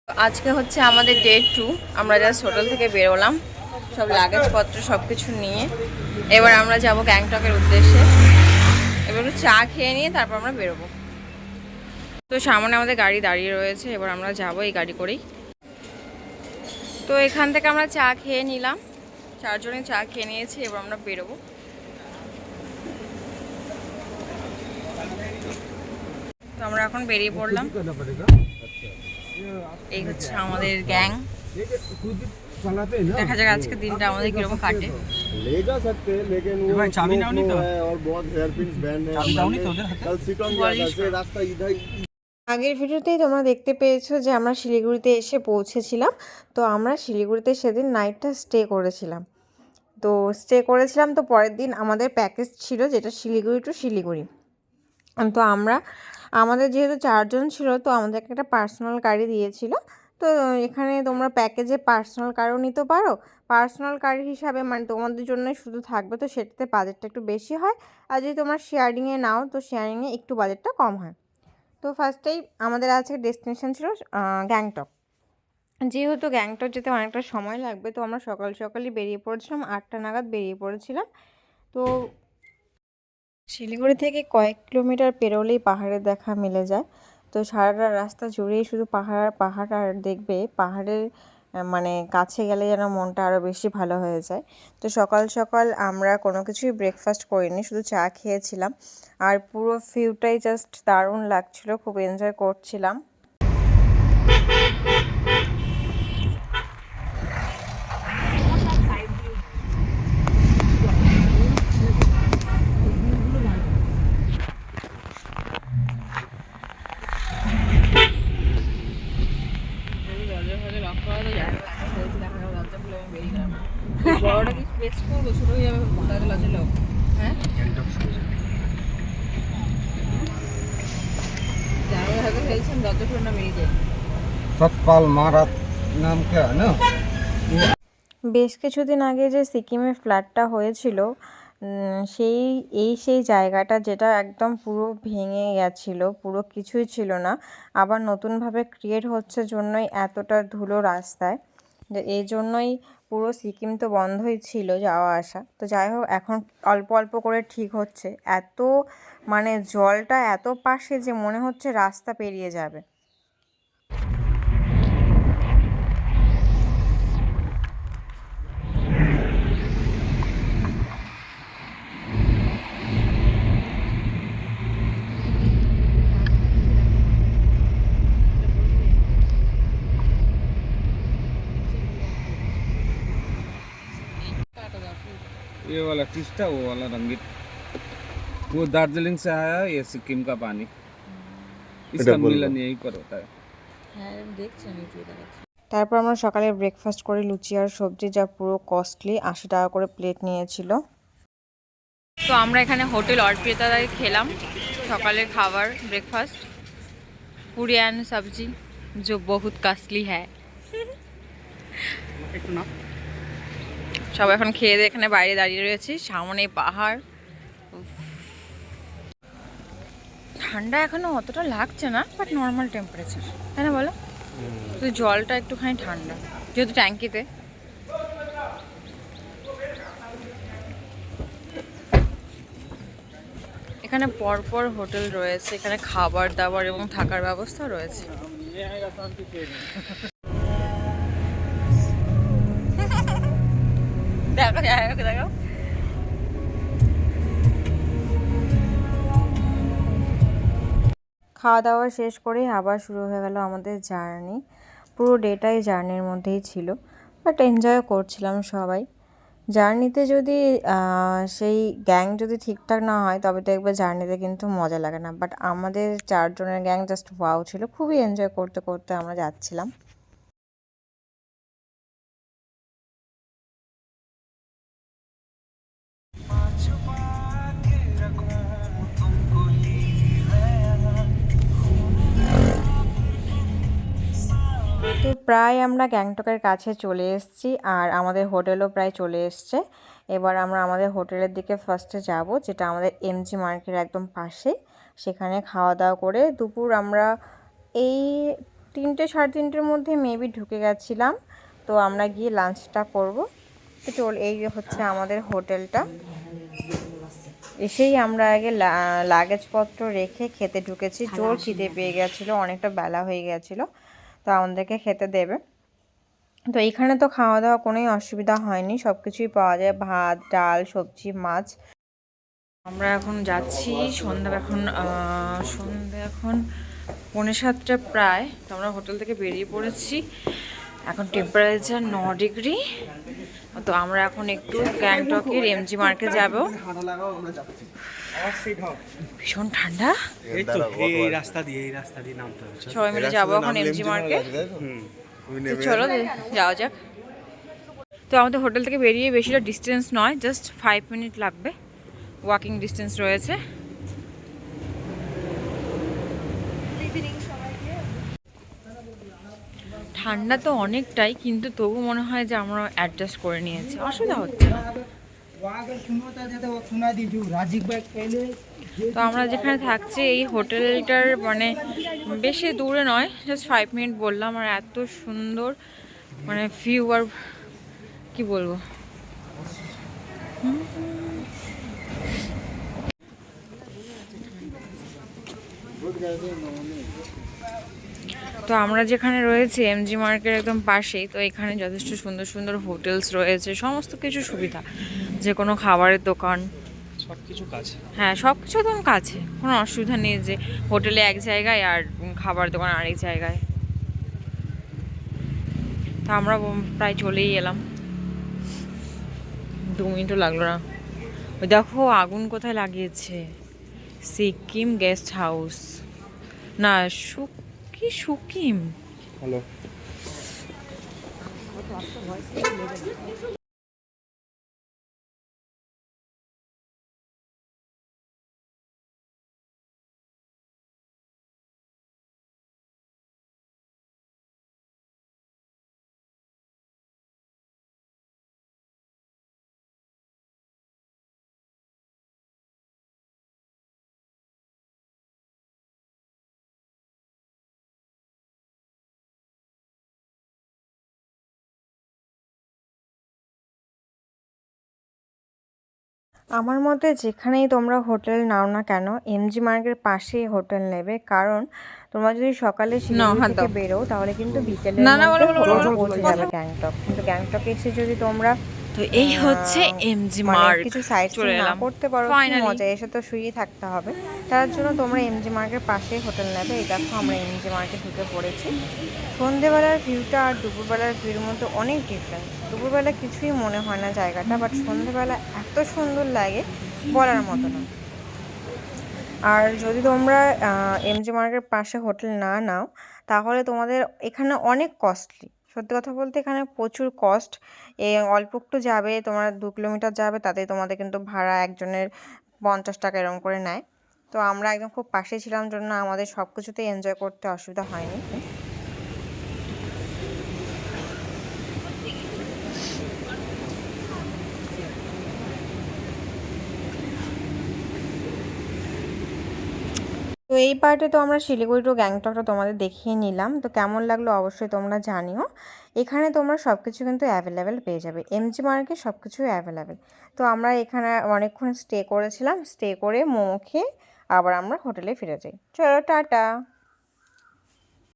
আজকে হচ্ছে আমাদের ডে 2। আমরা জাস্ট হোটেল থেকে বেরোলাম সব লাগেজপত্র সব কিছু নিয়ে। এবার আমরা যাব গ্যাংটকের উদ্দেশ্যে। এবার একটু চা খেয়ে নিয়ে তারপর আমরা বেরোবো। তো সামনে আমাদের গাড়ি দাঁড়িয়ে রয়েছে, এবার আমরা যাবো এই গাড়ি করেই। তো এখান থেকে আমরা চা খেয়ে নিলাম, চারজনে চা খেয়ে নিয়েছি, এবার আমরা বেরোবো। তো আমরা এখন বেরিয়ে পড়লাম। এই হচ্ছে আমাদের গ্যাং। দেখা যাক আজকে দিনটা আমাদের কিরকম কাটে। আগের ভিডিওতেই তোমরা দেখতে পেয়েছো যে আমরা শিলিগুড়িতে এসে পৌঁছেছিলাম। তো আমরা শিলিগুড়িতে সেদিন নাইটটা স্টে করেছিলাম। তো পরের দিন আমাদের প্যাকেজ ছিল যেটা শিলিগুড়ি টু শিলিগুড়ি। তো আমাদের যেহেতু চারজন ছিল, তো আমাদেরকে একটা পার্সোনাল গাড়ি দিয়েছিল। তো এখানে তোমরা প্যাকেজে পার্সোনাল কারও নিতে পারো। পার্সোনাল গাড়ি হিসাবে মানে তোমাদের জন্যই শুধু থাকবে, তো সেটাতে বাজেটটা একটু বেশি হয়। আর যদি তোমরা শেয়ারিংয়ে নাও তো শেয়ারিংয়ে একটু বাজেটটা কম হয়। তো ফার্স্টেই আমাদের আজকে ডেস্টিনেশন ছিল গ্যাংটক। যেহেতু গ্যাংটক যেতে অনেকটা সময় লাগবে, তো আমরা সকাল সকালই বেরিয়ে পড়েছিলাম, 8টা নাগাদ বেরিয়ে পড়েছিলাম। তো শিলিগুড়ি থেকে কয়েক কিলোমিটার পেরোলেই পাহাড়ের দেখা মিলে যায়। তো সারাটা রাস্তা জুড়েই শুধু পাহাড় পাহাড়, আর দেখবে পাহাড়ের মানে কাছে গেলে যেন মনটা আরও বেশি ভালো হয়ে যায়। তো সকাল সকাল আমরা কোনো কিছুই ব্রেকফাস্ট করিনি, শুধু চা খেয়েছিলাম। আর পুরো ভিউটাই জাস্ট দারুণ লাগছিল, খুব এনজয় করছিলাম। বড়টা কি বেস্ট করবো, ছোট হয়ে যাবে, লজে লোক। হ্যাঁ, জানুয়ারি হয়তো ফেলছেন দরজা খুলে না বেরিয়ে যায়। सतपाल महाराज नाम क्या है ना। বেশ কিছুদিন আগে যে সিকিমে ফ্ল্যাটটা হয়েছিল, সেই জায়গাটা যেটা একদম পুরো ভেঙে গেছিলো, পুরো কিছুই ছিল না, আবার নতুনভাবে ক্রিয়েট হচ্ছে জন্যই এতটা ধুলো রাস্তায়। এই জন্যই পুরো সিকিম তো বন্ধই ছিল যাওয়া আসা। তো যাই হোক, এখন অল্প অল্প করে ঠিক হচ্ছে। এত মানে জলটা এত পাশে যে মনে হচ্ছে রাস্তা পেরিয়ে যাবে। ये वाला टिस्टा, वो वाला रंगीत, वो दार्जिलिंग से आया, ये सिक्किम का पानी, इसका मिलन यहीं पर होता है। তারপর আমরা সকালে ব্রেকফাস্ট করি লুচি আর সবজি, যা পুরো কস্টলি, 80 টাকা করে প্লেট নিয়েছিল। তো আমরা এখানে হোটেল অর্পিতায় খেলাম সকালের খাবার, ব্রেকফাস্ট पूरी एंड सब्जी जो बहुत कॉस्टली है। সব এখন খেয়ে দিয়ে এখানে বাইরে দাঁড়িয়ে রয়েছি, সামনে পাহাড়। ঠান্ডা এখনো অতটা লাগছে না, বাট নর্মাল টেম্পারেচার, তাই না বলো? শুধু জলটা একটুখানি ঠান্ডা যেহেতু ট্যাঙ্কিতে। এখানে পরপর হোটেল রয়েছে, এখানে খাবার দাবার এবং থাকার ব্যবস্থা রয়েছে। দেখো দেখো, খাওয়া দাওয়া শেষ করে আবার শুরু হয়ে গেল আমাদের জার্নি। পুরো ডেটাই জার্নির মধ্যেই ছিল, বাট এনজয় করছিলাম সবাই। জার্নিতে যদি সেই গ্যাং যদি ঠিকঠাক না হয় তবে দেখবে জার্নিতে কিন্তু মজা লাগে না। বাট আমাদের চারজনের গ্যাং জাস্ট ওয়াও ছিল, খুবই এনজয় করতে করতে আমরা যাচ্ছিলাম। তো প্রায় আমরা গ্যাংটকের কাছে চলে এসেছি, আর আমাদের হোটেলও প্রায় চলে এসছে। এবার আমরা আমাদের হোটেলের দিকে ফার্স্টে যাব, যেটা আমাদের এমজি মার্কেটের একদম পাশে। সেখানে খাওয়া দাওয়া করে দুপুর আমরা এই 3টে 3:30-র মধ্যে মেবি ঢুকে গেছিলাম। তো আমরা গিয়ে লাঞ্চটা করব। তো চল, এই হচ্ছে আমাদের হোটেলটা। এসেই আমরা আগে লাগেজপত্র রেখে খেতে ঢুকেছি। জোর খিদে পেয়ে গেছিলো, অনেকটা বেলা হয়ে গেছিলো, তো আমাদেরকে খেতে দেবে। তো এইখানে তো খাওয়া দাওয়া কোনোই অসুবিধা হয়নি, সব কিছুই পাওয়া যায়, ভাত, ডাল, সবজি, মাছ। আমরা এখন যাচ্ছি, সন্ধ্যা এখন 6:45 প্রায়। তো আমরা হোটেল থেকে বেরিয়ে পড়েছি। এখন টেম্পারেচার 9 ডিগ্রি। তো আমরা এখন একটু গ্যাংটকের এমজি মার্কেট যাব। ভীষণ ঠান্ডা, এই রাস্তা দিয়ে নামতে হবে। সবাই মিলে যাবো এখন এমজি মার্কেট। চলো যাওয়া যাক। তো আমাদের হোটেল থেকে বেরিয়ে বেশিটা ডিস্টেন্স নয়, জাস্ট 5 মিনিট লাগবে, ওয়াকিং ডিস্টেন্স রয়েছে। ঠান্ডা তো অনেকটাই, কিন্তু তবু মনে হয় যে আমরা অ্যাডজাস্ট করে নিয়েছি, অসুবিধা হচ্ছে না। তো আমরা যেখানে থাকছি এই হোটেলটার মানে বেশি দূরে নয়, জাস্ট 5 মিনিট বললাম। আর এত সুন্দর মানে ভিউ, আর কি বলবো। তো আমরা যেখানে রয়েছি এমজি মার্কেট একদম পাশেই। তো এখানে যথেষ্ট সুন্দর সুন্দর হোটেলস রয়েছে, সমস্ত কিছু সুবিধা, যে কোনো খাবারের দোকান, সব কিছু কাছে। হ্যাঁ সব কিছু একদম কাছে, কোনো অসুবিধা নেই যে হোটেলে এক জায়গায় আর খাবার দোকান আরেক জায়গায়। তা আমরা প্রায় চলেই এলাম, 2 মিনিটও লাগলো না। ওই দেখো আগুন কোথায় লাগিয়েছে, সিকিম গেস্ট হাউস না, সুকিম। হ্যালো। আমার মতে যেখানেই তোমরা হোটেল নাও না কেন, এমজি মার্কের পাশেই হোটেল নেবে, কারণ তোমরা যদি সকালে শিলিগুড়ি থেকে বেরো তাহলে কিন্তু বিকেলের মধ্যে পৌঁছে যাবে গ্যাংটক। কিন্তু গ্যাংটকে এসে যদি তোমরা তো এই হচ্ছে এমজি মার্ক। কিছু সাইট সিন না করতে পারো, কি মজা, এসে তো শুয়েই থাকতে হবে। তার জন্য তোমরা এমজি মার্কের পাশেই হোটেল নেবে। এই দেখো আমরা এমজি মার্কে ঢুকে পড়েছি। সন্ধেবেলার ভিউটা আর দুপুরবেলার ভিউর মধ্যে অনেক ডিফারেন্স। দুপুরবেলা কিছুই মনে হয় না জায়গাটা, বাট সন্ধেবেলা এত সুন্দর লাগে বলার মতো না। আর যদি তোমরা এমজি মার্কের পাশে হোটেল না নাও তাহলে তোমাদের এখানে অনেক কস্টলি, সত্যি কথা বলতে এখানে প্রচুর কস্ট। অল্প একটু যাবে, তোমরা 2 কিলোমিটার যাবে, তাতে তোমাদের কিন্তু ভাড়া একজনের 50 টাকা এরকম করে নেয়। তো আমরা একদম খুব পাশে ছিলাম জন্য আমাদের সব কিছুতেই এনজয় করতে অসুবিধা হয়নি। তো এই পার্টে তো আমরা শিলিগুড়ি টু গ্যাংটকটা তোমাদের দেখিয়ে নিলাম। তো কেমন লাগলো অবশ্যই তোমরা জানিও। এখানে তোমরা সব কিছু কিন্তু অ্যাভেলেবেল পেয়ে যাবে, এমজি মার্কে সব কিছুই অ্যাভেলেবেল। তো আমরা এখানে অনেকক্ষণ স্টে করেছিলাম, স্টে করে মোমো খেয়ে আবার আমরা হোটেলে ফিরে যাই। চলো টাটা।